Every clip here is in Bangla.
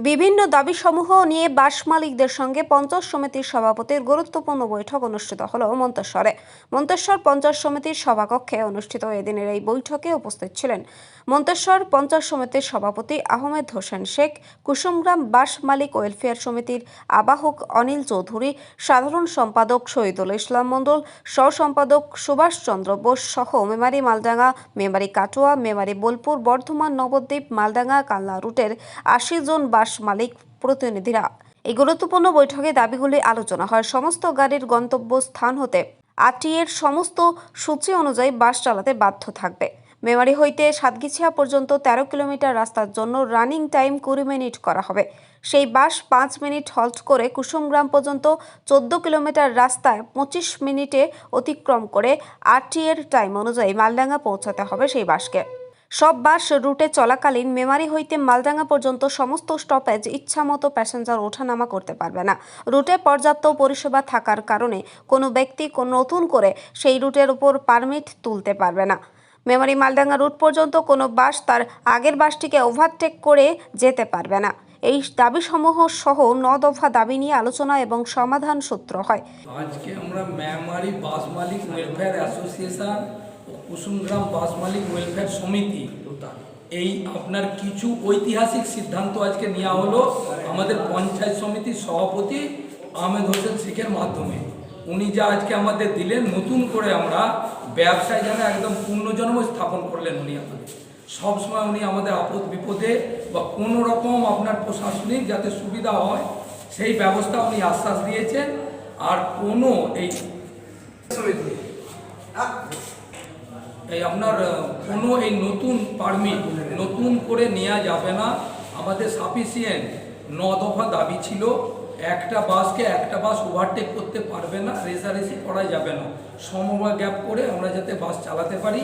বিভিন্ন দাবিসমূহ নিয়ে বাস মালিকদের সঙ্গে পঞ্চায়েত সমিতির সভাপতির গুরুত্বপূর্ণ বৈঠক অনুষ্ঠিত হল মন্তেশ্বরে। মন্তেশ্বর পঞ্চায়েত সমিতির সভাকক্ষে অনুষ্ঠিত এদিনের এই বৈঠকে উপস্থিত ছিলেন মন্তেশ্বর পঞ্চায়েত সমিতির সভাপতি আহমেদ হোসেন শেখ, কুসুমগ্রাম বাস মালিক ওয়েলফেয়ার সমিতির আবাহক অনিল চৌধুরী, সাধারণ সম্পাদক শহীদুল ইসলাম মণ্ডল, সহ সম্পাদক সুভাষ চন্দ্র বোস সহ মেমারি মালডাঙ্গা, মেমারি কাটোয়া, মেমারি বোলপুর, বর্ধমান নবদ্বীপ, মালডাঙ্গা, কালনা রুটের ৮০ জন বাস মালিক প্রতিনিধিরা। এই গুরুত্বপূর্ণ বৈঠকে দাবিগুলি আলোচনা হয়। সমস্ত গাড়ির গন্তব্য স্থান হতে আরটিএর সমস্ত সূচি অনুযায়ী বাস চালাতে বাধ্য থাকবে। মেমারি হইতে সাতগিছিয়া পর্যন্ত ১৩ কিলোমিটার রাস্তার জন্য রানিং টাইম ২০ মিনিট করা হবে। সেই বাস ৫ মিনিট হল্ট করে কুসুমগ্রাম পর্যন্ত ১৪ কিলোমিটার রাস্তায় ২৫ মিনিটে অতিক্রম করে আরটিএর টাইম অনুযায়ী মালডাঙ্গা পৌঁছাতে হবে সেই বাসকে। সব বাস রুটে চলাকালীন মেমারি হইতে মালডাঙ্গা পর্যন্ত সমস্ত স্টপেজ ইচ্ছামতো প্যাসেঞ্জার ওঠানামা করতে পারবে না। রুটে পর্যাপ্ত পরিষেবা থাকার কারণে কোনো ব্যক্তি নতুন করে সেই রুটের উপর পারমিট তুলতে পারবে না। মেমারি মালডাঙ্গা রুট পর্যন্ত কোনো বাস তার আগের বাসটিকে ওভারটেক করে যেতে পারবে না। এই দাবিসমূহ সহ ৯ দফা দাবি নিয়ে আলোচনা এবং সমাধান সূত্র হয়। আজকে আমরা মেমারি বাস মালিক ওয়েলফেয়ার অ্যাসোসিয়েশন ও কুসুমগ্রাম বাস মালিক ওয়েলফেয়ার সমিতি এই আপনার কিছু ঐতিহাসিক সিদ্ধান্ত আজকে নেওয়া হলো আমাদের পঞ্চায়েত সমিতির সভাপতি আহমেদ হোসেন শেখের মাধ্যমে। উনি যা আজকে আমাদের দিলেন, নতুন করে আমরা ব্যবসায় যেন একদম পূর্ণজন্ম স্থাপন করলেন। উনি আমাদের সবসময় উনি আমাদের আপদ বিপদে বা কোনো রকম আপনার প্রশাসনিক যাতে সুবিধা হয় সেই ব্যবস্থা উনি আশ্বাস দিয়েছেন। আর কোনো এই আপনার কোনো এই নতুন পারমিট নতুন করে নেওয়া যাবে না। আমাদের সাফিসিয়েন্ট ৯ দফা দাবি ছিল। একটা বাসকে একটা বাস ওভারটেক করতে পারবে না, রেসারেসি করা যাবে না, সমবায় গ্যাপ করে আমরা যাতে বাস চালাতে পারি,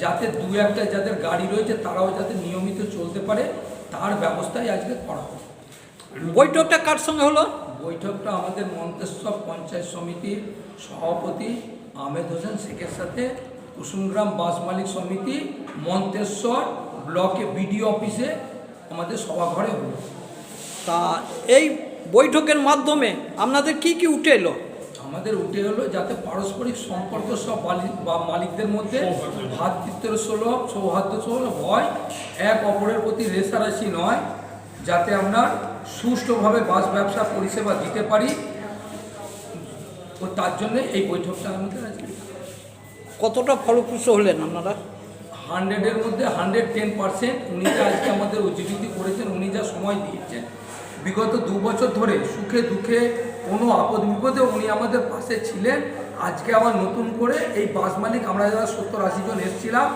যাতে দু একটা যাদের গাড়ি রয়েছে তারাও যাতে নিয়মিত চলতে পারে, তার ব্যবস্থাই আজকে করা হবে। বৈঠকটা কার সঙ্গে হলো? বৈঠকটা আমাদের মন্তেশ্বর পঞ্চায়েত সমিতির সভাপতি আহমেদ হোসেন শেখের সাথে কুসুমগ্রাম বাস মালিক সমিতি মন্তেশ্বর ব্লকে বিডিও অফিসে আমাদের সভাঘরে হলো। তা এই বৈঠকের মাধ্যমে আপনাদের কি কি উঠে এলো? আমাদের উঠে এলো যাতে পারস্পরিক সম্পর্ক সব মালিকদের মধ্যে ভ্রাতৃত্বের সুলভ সৌহার্দ্য সুলভ হয়, এক অপরের প্রতি রেষারেষি নয়, যাতে আমরা সুষ্ঠুভাবে বাস ব্যবসা পরিষেবা দিতে পারি। ও তার জন্য এই বৈঠকটা আমাদের আজকে। কতটা ফলপ্রসূ হলেন আপনারা? 100-এর মধ্যে 110%। উনি যা আজকে আমাদের উজ্জীবিত করেছেন, উনি যা সময় দিয়েছেন বিগত 2 বছর ধরে সুখে দুঃখে কোনো আপদ বিপদে উনি আমাদের পাশে ছিলেন। আজকে আবার নতুন করে এই বাস মালিক আমরা যারা 70-80 জন এসেছিলাম,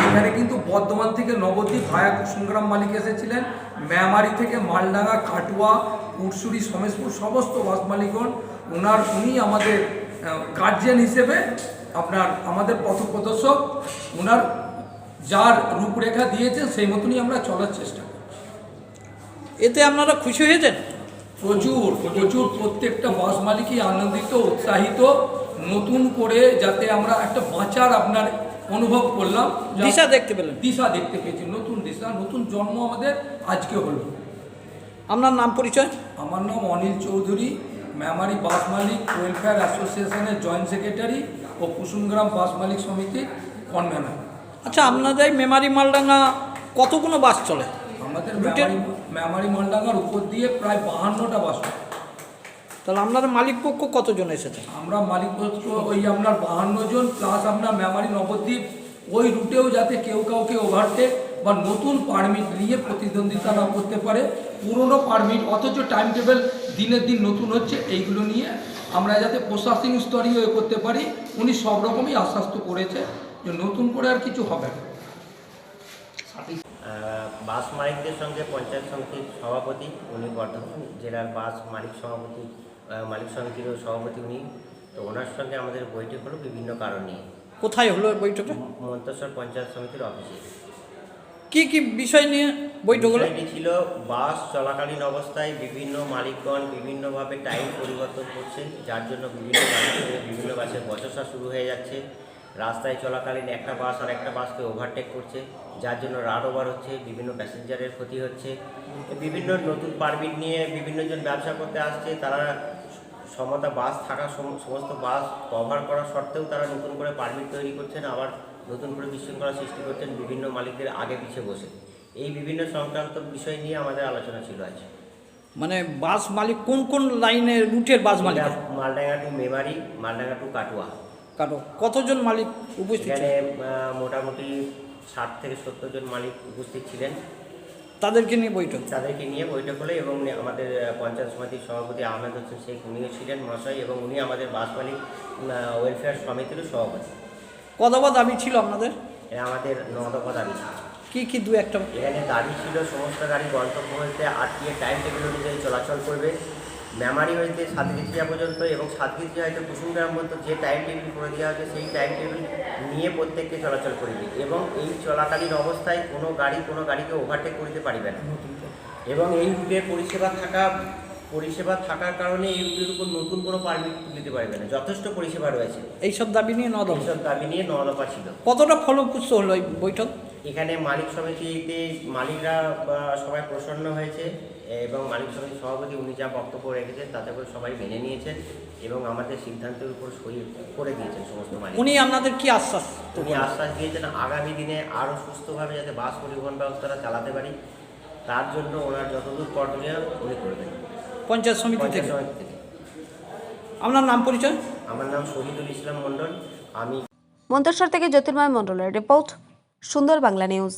এখানে কিন্তু বর্ধমান থেকে নবদ্বীপ ভায়া কুসুমগ্রাম মালিক এসেছিলেন, মেমারি থেকে মালডাঙ্গা, কাটুয়া, উটসুরি, সমেশপুর সমস্ত বাস মালিকগণ উনি আমাদের গার্জিয়ান হিসেবে আপনার আমাদের পথপ্রদর্শক। ওনার যার রূপরেখা দিয়েছেন সেই মতনই আমরা চলার চেষ্টা করি। এতে আপনারা খুশি হয়েছেন? প্রচুর প্রচুর প্রত্যেকটা বাস মালিকই আনন্দিত, উৎসাহিত। নতুন করে যাতে আমরা একটা বাঁচার আপনার অনুভব করলাম, দিশা দেখতে পেলেন। দিশা দেখতে পেয়েছি, নতুন দিশা, নতুন জন্ম আমাদের আজকে হলো। আপনার নাম পরিচয়? আমার নাম অনিল চৌধুরী, মেমারি বাস মালিক ওয়েলফেয়ার অ্যাসোসিয়েশনের জয়েন্ট সেক্রেটারি ও কুসুমগ্রাম বাস মালিক সমিতির কনভেনার। আচ্ছা, আপনাদের মেমারি মালডাঙ্গা কতগুলো বাস চলে? আমাদের মেমারি মালডাঙ্গার উপর দিয়ে প্রায় 52টা বাস। তাহলে আপনার মালিক পক্ষ কতজন এসেছে? আমরা মালিক পক্ষ ওই আপনার 52 জন, প্লাস আপনার মেমারি নবদ্বীপ ওই রুটেও যাতে কেউ কাউকে ওভারটেক বা নতুন পারমিট নিয়ে প্রতিদ্বন্দ্বিতা না করতে পারে, পুরনো পারমিট অথচ টাইম টেবিল দিনের দিন নতুন হচ্ছে, এইগুলো নিয়ে আমরা যাতে প্রশাসনিক স্তরেও এ করতে পারি। উনি সব রকমই আশ্বস্ত করেছে যে নতুন করে আর কিছু হবে না। বাস মালিকদের সঙ্গে পঞ্চায়েত সমিতির সভাপতি, উনি বর্ধমান জেলার বাস মালিক সমিতিরও সভাপতি উনি। তো ওনার সঙ্গে আমাদের বৈঠক হলো বিভিন্ন কারণ নিয়ে। কোথায় হলো বৈঠকটা? মন্তেশ্বর পঞ্চায়েত সমিতির অফিসে। কি কি বিষয় নিয়ে বৈঠক হলো? বিষয়টি ছিল বাস চলাকালীন অবস্থায় বিভিন্ন মালিকগণ বিভিন্নভাবে টাইম পরিবর্তন করছে, যার জন্য বিভিন্ন বাসের বচসা শুরু হয়ে যাচ্ছে। রাস্তায় চলাকালীন একটা বাস আর একটা বাসকে ওভারটেক করছে, যার জন্য রান ওভার হচ্ছে, বিভিন্ন প্যাসেঞ্জারের ক্ষতি হচ্ছে। বিভিন্ন নতুন পারমিট নিয়ে বিভিন্ন জন ব্যবসা করতে আসছে, তারা সমতা বাস থাকা সমস্ত বাস কভার করা সত্ত্বেও তারা নতুন করে পারমিট তৈরি করছেন, আবার নতুন করে বিশৃঙ্খলা সৃষ্টি করছেন বিভিন্ন মালিকদের আগে পিছিয়ে বসে। এই বিভিন্ন সংক্রান্ত বিষয় নিয়ে আমাদের আলোচনা ছিল আজ। মানে বাস মালিক কোন কোন লাইনের রুটের বাস মালিক? মালডাঙ্গা টু মেমারি, মালডাঙ্গা টু কাটুয়া। কাটো কতজন মালিক উপস্থিত এখানে ছিলেন? মোটামুটি 60 থেকে 70 জন মালিক উপস্থিত ছিলেন। তাদেরকে নিয়ে বৈঠক? তাদেরকে নিয়ে বৈঠক হলে এবং আমাদের পঞ্চায়েত সমিতির সভাপতি আহমেদ হোসেন শেখ উনিও ছিলেন মহাশয়, এবং উনি আমাদের বাস মালিক ওয়েলফেয়ার সমিতিরও সভাপতি। কতবার দাবি ছিল আপনাদের? এরা আমাদের 9 দফা দাবি ছিল। কি কি দু একটা? এখানে দাবি ছিল সমস্ত গাড়ি গন্তব্য হইতে আটকে টাইম টেবিল অনুযায়ী চলাচল করবে। মেমারি হইতে সাতগিরিয়া পর্যন্ত এবং সাতগিরিয়া হইতে কুসুমগ্রাম পর্যন্ত যে টাইম টেবিল করে দেওয়া হয়েছে সেই টাইম টেবিল নিয়ে প্রত্যেককে চলাচল করিবে, এবং এই চলাকালীন অবস্থায় কোনো গাড়িকে ওভারটেক করিতে পারিবে না। এবং এই রুটের পরিষেবা থাকার কারণে এই রুটের উপর নতুন কোনো পারমিট নিতে পারবে না, যথেষ্ট পরিষেবা রয়েছে। এইসব দাবি নিয়ে নদম এইসব দাবি নিয়ে 9 দফা ছিল। কতটা ফলপ্রসূ হলো এই বৈঠক? এখানে মালিক সমিতিতে মালিকরা সবাই প্রসন্ন হয়েছে, এবং মালিক সমিতির সভাপতি উনি যা বক্তব্য রেখেছেন তাতে করে সবাই মেনে নিয়েছেন এবং আমাদের সিদ্ধান্তের উপর সই করে দিয়েছেন সমস্ত মালিক। উনি আপনাদের কি আশ্বাস? উনি আশ্বাস দিয়েছেন আগামী দিনে আরও সুস্থভাবে যাতে বাস পরিবহন ব্যবস্থাটা চালাতে পারি, তার জন্য ওনার যতদূর করণীয় উনি করবেন। পঞ্চায়েত সমিতি পঞ্চায়েত থেকে? সমিতি থেকে। আপনার নাম পরিচয়? আমার নাম শহীদুল ইসলাম মণ্ডল। আমি মন্তেশ্বর থেকে জ্যোতির্ময় মণ্ডলের রিপোর্ট, সুন্দর বাংলা নিউজ।